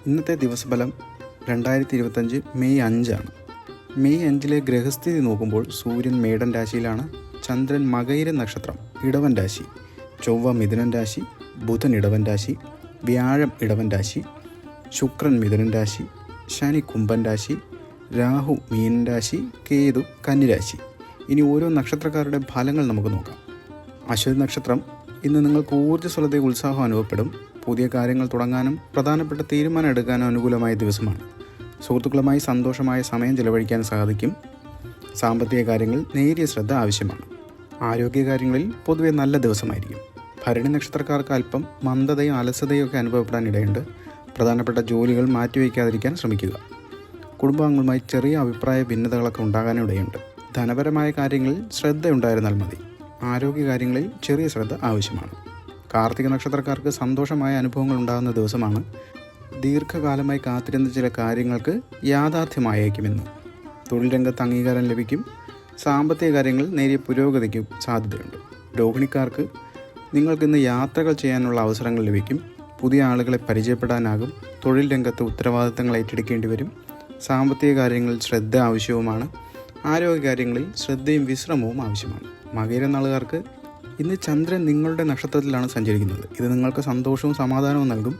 ഇന്നത്തെ ദിവസഫലം 2025 മെയ് 5 ആണ്. മെയ് 5 ഗ്രഹസ്ഥിതി നോക്കുമ്പോൾ സൂര്യൻ മേടൻ രാശിയിലാണ്, ചന്ദ്രൻ മകയിര നക്ഷത്രം ഇടവൻ രാശി, ചൊവ്വ മിഥുനൻ രാശി, ബുധൻ ഇടവൻ രാശി, വ്യാഴം ഇടവൻ രാശി, ശുക്രൻ മിഥുനൻ രാശി, ശനി കുംഭൻ രാശി, രാഹു മീനൻ രാശി, കേതു കന്നിരാശി. ഇനി ഓരോ നക്ഷത്രക്കാരുടെ ഫലങ്ങൾ നമുക്ക് നോക്കാം. അശ്വതി നക്ഷത്രം, ഇന്ന് നിങ്ങൾക്ക് ഊർജ്ജസ്വലതയും ഉത്സാഹം അനുഭവപ്പെടും. പുതിയ കാര്യങ്ങൾ തുടങ്ങാനും പ്രധാനപ്പെട്ട തീരുമാനം എടുക്കാനും അനുകൂലമായ ദിവസമാണ്. സുഹൃത്തുക്കളുമായി സന്തോഷമായ സമയം ചിലവഴിക്കാൻ സാധിക്കും. സാമ്പത്തിക കാര്യങ്ങളിൽ നേരിയ ശ്രദ്ധ ആവശ്യമാണ്. ആരോഗ്യകാര്യങ്ങളിൽ പൊതുവെ നല്ല ദിവസമായിരിക്കും. ഭരണി നക്ഷത്രക്കാർക്ക് അല്പം മന്ദതയും അലസതയും ഒക്കെ അനുഭവപ്പെടാൻ ഇടയുണ്ട്. പ്രധാനപ്പെട്ട ജോലികൾ മാറ്റിവെക്കാതിരിക്കാൻ ശ്രമിക്കുക. കുടുംബാംഗങ്ങളുമായി ചെറിയ അഭിപ്രായ ഭിന്നതകളൊക്കെ ഉണ്ടാകാനിടയുണ്ട്. ധനപരമായ കാര്യങ്ങളിൽ ശ്രദ്ധയുണ്ടായിരുന്നാൽ മതി. ആരോഗ്യകാര്യങ്ങളിൽ ചെറിയ ശ്രദ്ധ ആവശ്യമാണ്. കാർത്തിക നക്ഷത്രക്കാർക്ക് സന്തോഷമായ അനുഭവങ്ങൾ ഉണ്ടാകുന്ന ദിവസമാണ്. ദീർഘകാലമായി കാത്തിരുന്ന ചില കാര്യങ്ങൾക്ക് യാഥാർത്ഥ്യമായേക്കുമെന്ന്. തൊഴിൽ രംഗത്ത് അംഗീകാരം ലഭിക്കും. സാമ്പത്തിക കാര്യങ്ങളിൽ നേരിയ പുരോഗതിക്കും സാധ്യതയുണ്ട്. രോഹിണിക്കാർക്ക് നിങ്ങൾക്കിന്ന് യാത്രകൾ ചെയ്യാനുള്ള അവസരങ്ങൾ ലഭിക്കും. പുതിയ ആളുകളെ പരിചയപ്പെടാനാകും. തൊഴിൽ രംഗത്ത് ഉത്തരവാദിത്തങ്ങൾ ഏറ്റെടുക്കേണ്ടി വരും. സാമ്പത്തിക കാര്യങ്ങളിൽ ശ്രദ്ധ ആവശ്യവുമാണ്. ആരോഗ്യകാര്യങ്ങളിൽ ശ്രദ്ധയും വിശ്രമവും ആവശ്യമാണ്. മകയിര നാളുകാർക്ക് ഇന്ന് ചന്ദ്രൻ നിങ്ങളുടെ നക്ഷത്രത്തിലാണ് സഞ്ചരിക്കുന്നത്. ഇത് നിങ്ങൾക്ക് സന്തോഷവും സമാധാനവും നൽകും.